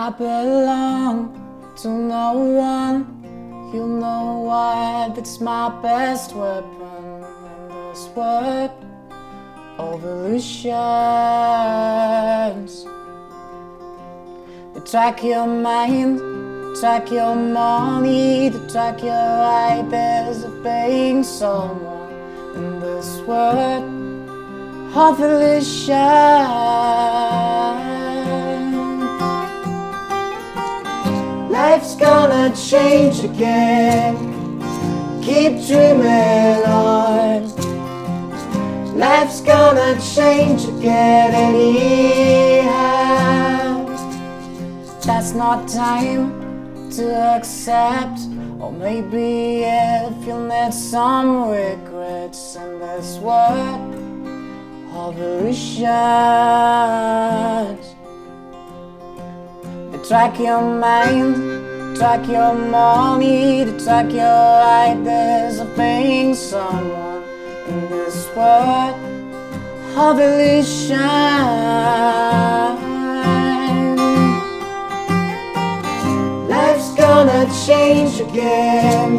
I belong to no one. You know what? It's my best weapon in this world of illusions. They track your mind, track your money, to track your ideas of being someone in this world of illusion. Life's gonna change again. Keep dreaming on. Life's gonna change again anyhow. That's not time to accept. Or maybe if you'll need some regrets in this world of illusions. They track your mind, track your money, to track your ideas of being someone in this world of illusion. Life's gonna change again.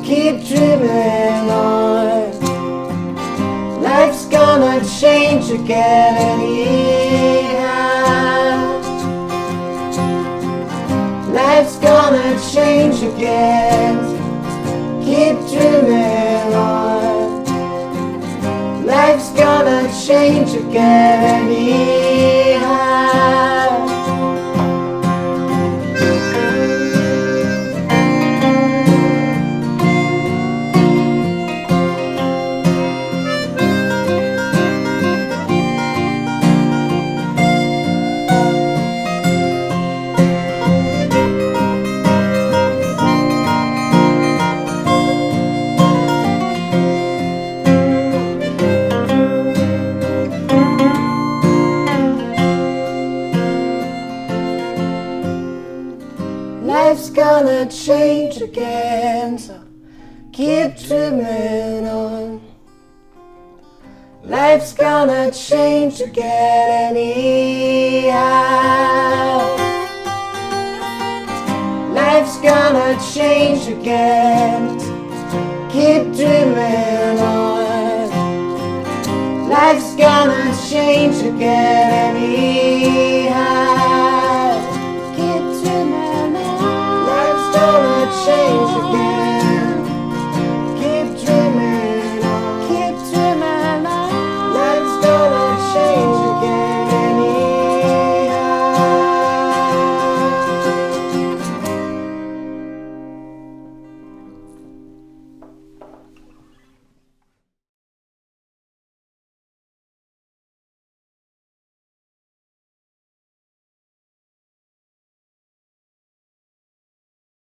Keep dreaming on. Life's gonna change again anyhow. Life's gonna change again. Keep dreaming on. Life's gonna change again anyhow. Life's gonna change again, so keep dreaming on. Life's gonna change again anyhow. Life's gonna change again, so keep dreaming on. Life's gonna change again anyhow.